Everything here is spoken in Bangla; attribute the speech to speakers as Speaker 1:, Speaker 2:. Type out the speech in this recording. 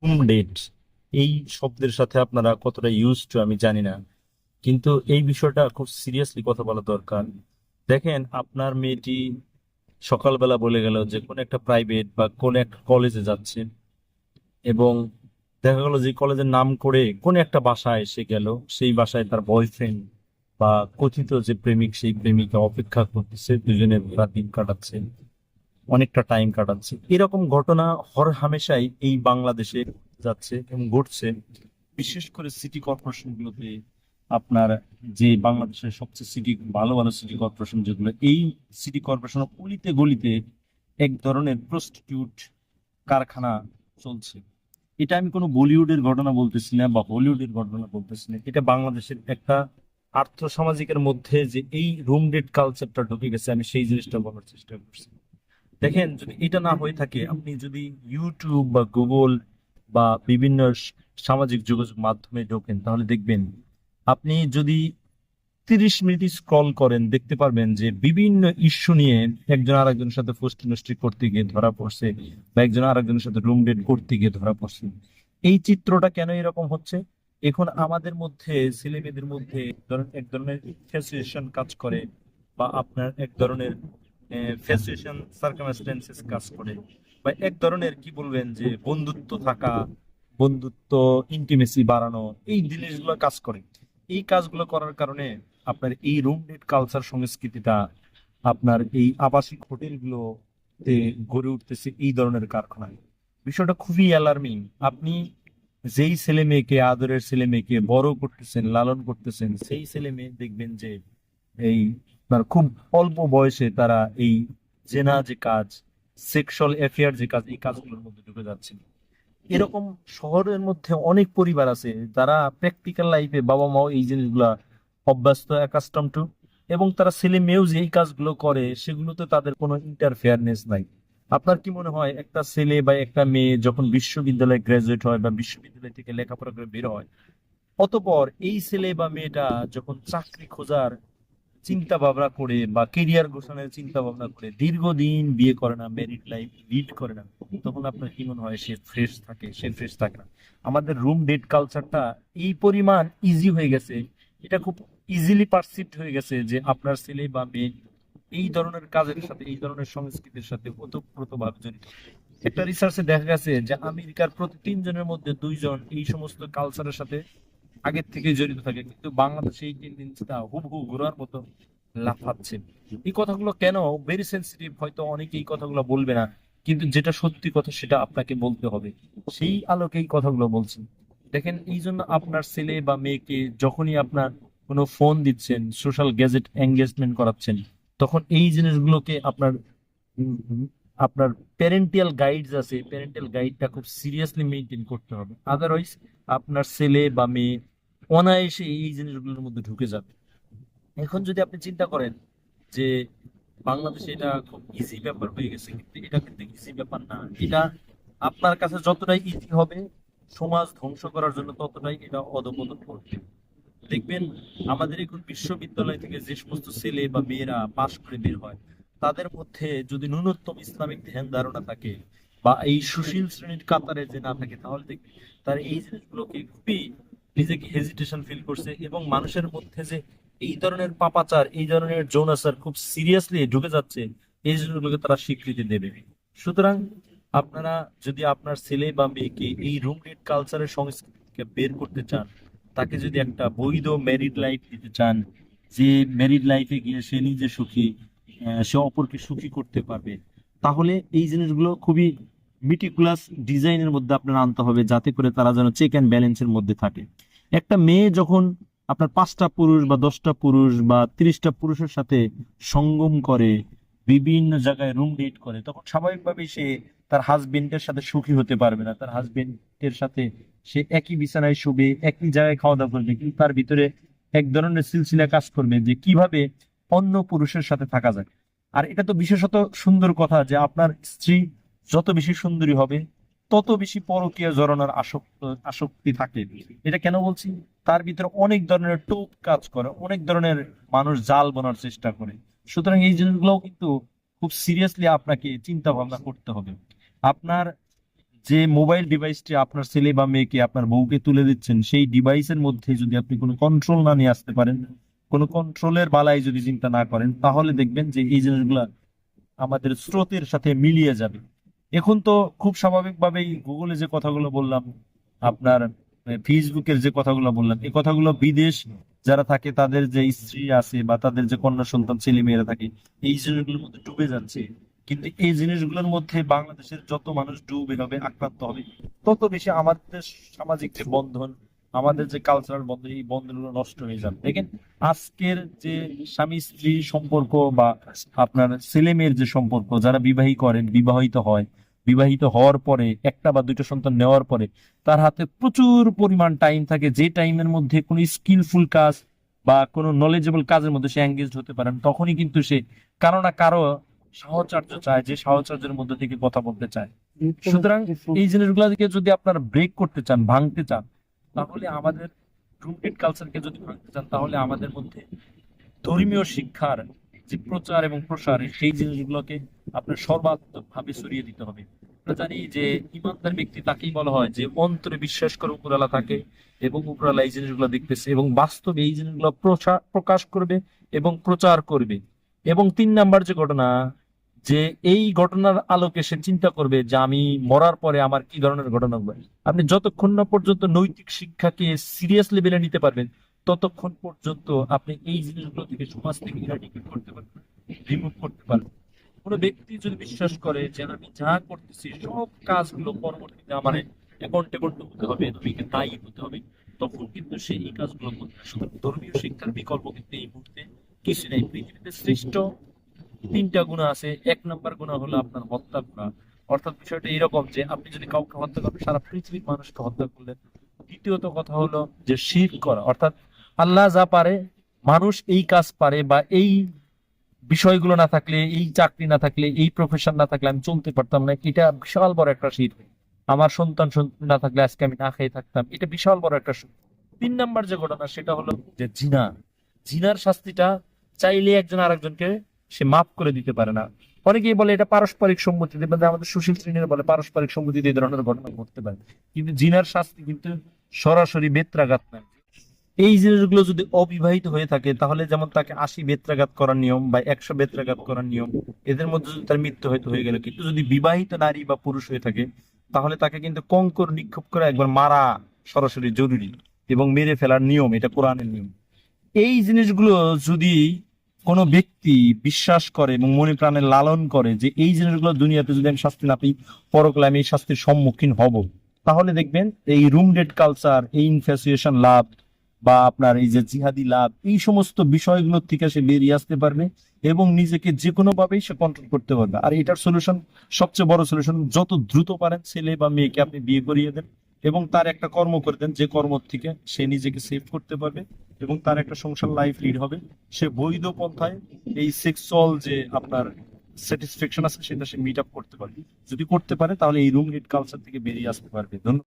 Speaker 1: রুম ডেট এই শব্দের সাথে আপনারা কতটা ইউজ টু আমি জানি না, কিন্তু এই বিষয়টা খুব সিরিয়াসলি কথা বলা দরকার। দেখেন, আপনার মেয়েটি সকালবেলা বলে গেল যে কোন একটা প্রাইভেট বা কোন একটা কলেজে যাচ্ছে, এবং দেখা গেল যে কলেজের নাম করে কোন একটা বাসায় এসে গেল। সেই বাসায় তার বয়ফ্রেন্ড বা কথিত যে প্রেমিক, সেই প্রেমিকা অপেক্ষা করতেছে, দুজনে রাত দিন কাটাচ্ছে, অনেকটা টাইম কাটাচ্ছে। এরকম ঘটনা হর হামেশাই এই বাংলাদেশে যাচ্ছে এবং ঘটছে। বিশেষ করে সিটি কর্পোরেশন গুলোতে, আপনার যে বাংলাদেশের সবচেয়ে ভালো ভালো সিটি কর্পোরেশন যেগুলো, এই সিটি কর্পোরেশনের অলিতে গলিতে এক ধরনের প্রস্টিটিউট কারখানা চলছে। এটা আমি কোনো বলিউডের ঘটনা বলতেছি না বা হলিউডের ঘটনা বলতেছি না, এটা বাংলাদেশের একটা আর্থসামাজিকের মধ্যে যে এই রুম ডেট কালচারটা ঢুকে গেছে, আমি সেই জিনিসটা বলার চেষ্টা করছি। দেখেন, যদি এটা না হয়ে থাকে, আপনি যদি ইউটিউব বা গুগল বা বিভিন্ন সামাজিক যোগাযোগ মাধ্যমে ঢোকেন, তাহলে দেখবেন, আপনি যদি 30 মিনিট স্ক্রল করেন, দেখতে পারবেন যে বিভিন্ন ইস্যু নিয়ে একজন আরেকজনের সাথে ফষ্টি নষ্টি করতে গিয়ে ধরা পড়ছে, বা একজন আরেকজনের সাথে রুম ডেট করতে গিয়ে ধরা পড়ছে। এই চিত্রটা কেন এরকম হচ্ছে? এখন আমাদের মধ্যে, ছেলে মেয়েদের মধ্যে এক ধরনের ফ্যাসিনেশন কাজ করে, বা আপনার এক ধরনের ফ্যাসিনেশন সার্কামস্টেন্সেস কাজ করে, বা এক ধরনের কি বলবেন যে বন্ধুত্ব থাকা, বন্ধুত্ব, ইন্টিমেসি বাড়ানো, এই জিনিসগুলো কাজ করে। এই কাজগুলো করার কারণে আপনার এই রুম ডেট কালচার সংস্কৃতিটা আপনার এই আবাসিক হোটেলগুলোতে গড়ে উঠতেছে এই ধরনের কারখানায়। বিষয়টা খুবই অ্যালার্মিং। আপনি যেই ছেলে মেয়েকে, আদরের ছেলে মেয়েকে বড় করতেছেন, লালন করতেছেন, সেই ছেলে মেয়ে দেখবেন যে এই আপনার খুব অল্প বয়সে তারা এই জেনা যে কাজ, সেক্সুয়াল অ্যাফেয়ার যে কাজ, এই কাজগুলোর মধ্যে ঢুকে যাচ্ছে। এরকম শহরের মধ্যে অনেক পরিবার আছে যারা প্র্যাকটিক্যাল লাইফে, বাবা মাও এই জিনিসগুলা অভ্যস্ত, অ্যাকাস্টম টু, এবং তারা ছেলে মেয়েও যে এই কাজগুলো করে সেগুলোতে তাদের কোনো ইন্টারফেয়ারনেস নাই। আপনার কি মনে হয়, একটা ছেলে বা একটা মেয়ে যখন বিশ্ববিদ্যালয়ে গ্রাজুয়েট হয় বা বিশ্ববিদ্যালয় থেকে লেখাপড়া করে বের হয়, অতঃপর এই ছেলে বা মেয়েটা যখন চাকরি খোঁজার চিন্তা ভাবনা করে বা কেরিয়ার গোছানোর চিন্তা ভাবনা করে দীর্ঘদিন বিয়ে করে না, ম্যারিড লাইফ লিড করে না, তখন আপনার কি মনে হয় সে ফ্রেশ থাকে? সে ফ্রেশ থাকে না। আমাদের রুম ডেট কালচারটা এই পরিমাণ ইজি হয়ে গেছে, এটা খুব ইজিলি পারসিভড হয়ে গেছে যে আপনার ছেলে বা মেয়ে এই ধরনের কাজের সাথে, এই ধরনের সংস্কৃতির সাথে ওতপ্রোতভাবে জড়িত। একটা রিসার্চে দেখা গেছে যে আমেরিকার প্রতি 3 জনের মধ্যে 2জন এই সমস্ত কালচারের সাথে আগের থেকে জড়িত থাকে, কিন্তু বাংলাদেশে এই টেন্ডেন্সিটা হুবহু ঘোরার মতো লাফাচ্ছে। এই কথাগুলো কেন? ভেরি সেন্সিটিভ, হয়তো অনেকে এই কথাগুলো বলবে না, কিন্তু যেটা সত্যি কথা সেটা আপনাকে বলতে হবে। সেই আলোকে এই কথাগুলো বলছি। দেখেন, এই জন্য আপনার ছেলে বা মেয়েকে যখনই আপনার কোনো ফোন দিচ্ছেন, সোশ্যাল গ্যাজেট এঙ্গেজমেন্ট করাচ্ছেন, তখন এই জিনিসগুলোকে আপনার প্যারেন্টিয়াল গাইডস আছে, প্যারেন্টাল গাইডটা খুব সিরিয়াসলি মেনটেন করতে হবে। আদারওয়াইজ আপনার ছেলে বা মেয়ে অনায়াসে এই জিনিসগুলোর মধ্যে ঢুকে যাবে। এখন যদি আপনি চিন্তা করেন যে বাংলাদেশে এটা খুব ইজি ব্যাপার হয়ে গেছে, কিন্তু এটা কিন্তু ইজি ব্যাপার না। এটা আপনার কাছে যতটাই ইজি হবে, সমাজ ধ্বংস করার জন্য ততটাই এটা অধপতন করবে। দেখবেন, আমাদের এখন বিশ্ববিদ্যালয় থেকে যে সমস্ত ছেলে বা মেয়েরা পাশ করে বের হয়, তাদের মধ্যে যদি ন্যূনতম ইসলামিক ধ্যান ধারণা থাকে বা এই সুশীল শ্রেণীর কাতারে যে না থাকে, তাহলে দেখবেন তার এই জিনিসগুলোকে খুবই নিজেকে হেজিটেশন ফিল করছে, এবং মানুষের মধ্যে যে এই ধরনের পাপাচার, এই ধরনের যৌনাচার খুব সিরিয়াসলি ঢুকে যাচ্ছে, এই জিনিসগুলোকে তারা স্বীকৃতি দেবে। সুতরাং আপনারা যদি আপনার ছেলে বা মেয়েকে এই রুম ডেট কালচারের সংস্কৃতি থেকে বের করতে চান, তাকে যদি একটা বৈধ ম্যারিড লাইফ দিতে চান, যে ম্যারিড লাইফে গিয়ে সে নিজে সুখী, সে অপরকে সুখী করতে পারবে, তাহলে এই জিনিসগুলো খুবই মিটিকুলাস ডিজাইনের মধ্যে আপনার আনতে হবে, যাতে করে তারা যেন চেক অ্যান্ড ব্যালেন্সের মধ্যে থাকে। একটা মেয়ে যখন আপনার 5টা পুরুষ বা 10টা পুরুষ বা 30টা পুরুষের সাথে সঙ্গম করে, বিভিন্ন জায়গায় রুম ডেট করে, তখন স্বাভাবিকভাবেই সে তার হাজবেন্ডের সাথে সুখী হতে পারবে না। তার হাজবেন্ডের সাথে সে একই বিছানায় শুবে, একই জায়গায় খাওয়া দাওয়া করবে, কিন্তু তার ভিতরে এক ধরনের সিলসিলা কাজ করবে যে কিভাবে অন্য পুরুষের সাথে থাকা যায়। আর এটা তো বিশেষত সুন্দর কথা যে আপনার স্ত্রী যত বেশি সুন্দরী হবে, তত বেশি পরকীয়া জড়ানোর আসক্তি থাকে। এটা কেন বলছি? তার ভিতরে অনেক ধরনের টোপ কাজ করে, অনেক ধরনের মানুষ জাল বোনার চেষ্টা করে। সুতরাং এই জিনিসগুলোও কিন্তু খুব সিরিয়াসলি আপনাকে চিন্তা ভাবনা করতে হবে। আপনার যে মোবাইল ডিভাইসটি আপনার ছেলে বা মেয়েকে আপনার বউকে তুলে দিচ্ছেন, সেই ডিভাইসের মধ্যে যদি আপনি কোনো কন্ট্রোল না নিয়ে আসতে পারেন, কোনো কন্ট্রোলের বালাই যদি চিন্তা না করেন, তাহলে দেখবেন যে এই জিনিসগুলা আমাদের স্রোতের সাথে মিলিয়ে যাবে। এখন তো খুব স্বাভাবিকভাবেই গুগলে যে কথাগুলো বললাম, আপনার ফেসবুকের যে কথাগুলো বললাম, এই কথাগুলো বিদেশ যারা থাকে তাদের যে স্ত্রী আছে বা তাদের যে কন্যা সন্তান ছেলে মেয়েরা থাকে, এই জিনিসগুলোর মধ্যে ডুবে যাচ্ছে। কিন্তু এই জিনিসগুলোর মধ্যে বাংলাদেশের যত মানুষ ডুবে হবে, আক্রান্ত হবে, তত বেশি আমাদের সামাজিক যে বন্ধন, আমাদের যে কালচারাল বন্ধন, এই বন্ধনগুলো নষ্ট হয়ে যাবে। দেখেন, আজকের যে স্বামী স্ত্রী সম্পর্ক বা আপনার ছেলে মেয়ের যে সম্পর্ক, যারা বিবাহিত হয়, বিবাহিত হওয়ার পরে একটা বা দুইটা সন্তান নেওয়ার পরে তার হাতে প্রচুর পরিমাণ টাইম থাকে, যে টাইমের মধ্যে কোনো স্কিলফুল কাজ বা কোনো নলেজেবল কাজের মধ্যে সে এঙ্গেজ হতে পারেন, তখনই কিন্তু সে কারো না কারো সাহচর্য চায়, যে সাহচর্যের মধ্যে থেকে কথা বলতে চায়। সুতরাং এই জিনিসগুলোকে যদি আপনারা ব্রেক করতে চান, ভাঙতে চান, তাহলে আমাদের রুটেড কালচারকে যদি ভাঙতে চান, তাহলে আমাদের মধ্যে ধর্মীয় শিক্ষার যে প্রচার এবং প্রসার, সেই জিনিসগুলোকে আপনার সর্বাত্মক ভাবে ছড়িয়ে দিতে হবে। আমরা জানি যে ইমানদার ব্যক্তি তাকেই বলা হয় যে অন্তরে বিশ্বাস করে উপরালা থাকে এবং উপরালা এই জিনিসগুলো দেখতেছে এবং বাস্তবে এই জিনিসগুলো প্রকাশ করবে এবং প্রচার করবে। এবং 3 নাম্বার যে ঘটনা, যে এই ঘটনার আলোকে সে চিন্তা করবে যে আমি মরার পরে আমার কি ধরনের ঘটনা হবে। আপনি যতক্ষণ না পর্যন্ত নৈতিক শিক্ষাকে সিরিয়াস লেভেলে নিতে পারবেন, ততক্ষণ পর্যন্ত আপনি এই জিনিসগুলো থেকে, সমাজ থেকে ইরাডিকেট করতে পারবেন, রিমুভ করতে পারবেন। কোনো ব্যক্তি যদি বিশ্বাস করে যে আমি যা করতেছি সব কাজগুলো পরবর্তীতে আমার অ্যাকাউন্টেবল হতে হবে, আমাকে দায়ী হতে হবে, তখন কিন্তু সে এই কাজগুলো করবে না। সুতরাং ধর্মীয় শিক্ষার বিকল্প কিন্তু এই মুহূর্তে কিছু নেই। পৃথিবীতে শ্রেষ্ঠ 3টা গুণা আছে। 1 নাম্বার গুণা হলো আপনার হত্যা গুণা। অর্থাৎ বিষয়টা এরকম যে আপনি যদি কাউকে হত্যা করেন, সারা পৃথিবীর মানুষকে হত্যা করলেন। দ্বিতীয়ত কথা হলো যে শিরক করা, অর্থাৎ আল্লাহ যা পারে মানুষ এই কাজ পারে, বা এই বিষয়গুলো না থাকলে, এই চাকরি না থাকলে, এই প্রফেশন না থাকলে আমি চলতে পারতাম না, এটা বিশাল বড় একটা শিরক। আমার সন্তান না থাকলে আজকে আমি না খেয়ে থাকতাম, এটা বিশাল বড় একটা শিরক। 3 নাম্বার যে ঘটনা, সেটা হলো যে জিনা। জিনার শাস্তিটা চাইলে একজন আরেকজনকে সে মাফ করে দিতে পারে না। অনেকেই বলে এটা পারস্পরিক সম্মতি, মানে আমাদের সুশীল শ্রেণীরা বলে পারস্পরিক সম্মতিতে এই ধরনের ঘটনা ঘটতে পারে। কিন্তু জিনার শাস্তি কিন্তু সরাসরি বেত্রাঘাত নাই। এই জিনিসগুলো যদি অবিবাহিত হয়ে থাকে, তাহলে যেমন তাকে 80 বেত্রাঘাত করার নিয়ম বা 100 বেত্রাঘাত করার নিয়ম, এদের মধ্যে যদি তার মৃত্যু হয়তো হয়ে গেল। কিন্তু যদি বিবাহিত নারী বা পুরুষ হয়ে থাকে, তাহলে তাকে কিন্তু কঙ্কর নিক্ষেপ করে একবার মারা সরাসরি জরুরি, এবং মেরে ফেলার নিয়ম, এটা কোরআনের নিয়ম। এই জিনিসগুলো যদি কোনো ব্যক্তি বিশ্বাস করে এবং মনে প্রাণে লালন করে যে এই জিনিসগুলো দুনিয়াতে যদি আমি শাস্তি না পাই, পরকালে আমি এই শাস্তির সম্মুখীন হব, তাহলে দেখবেন এই রুম ডেট কালচার, এই ইনফ্যাচুয়েশন লাভ বা আপনার এই যে জিহাদি লাভ, এই সমস্ত বিষয়গুলোর থেকে সে বেরিয়ে আসতে পারবে এবং নিজেকে যে কোনো ভাবেই সে কন্ট্রোল করতে পারবে। আর এটার সলিউশন, সবচেয়ে বড় সলিউশন, যত দ্রুত পারেন ছেলে বা মেয়েকে আপনি বিয়ে করিয়ে দেন এবং তার একটা কর্ম করে দেন, যে কর্ম থেকে সে নিজেকে সেভ করতে পারবে এবং তার একটা সংসার লাইফ লিড হবে। সে বৈধ পন্থায় এই সেক্সুয়াল যে আপনার স্যাটিসফ্যাকশন আছে, সেটা সে মিট আপ করতে পারবে। যদি করতে পারে, তাহলে এই রুম ডেট কালচার থেকে বেরিয়ে আসতে পারবে। ধন্যবাদ।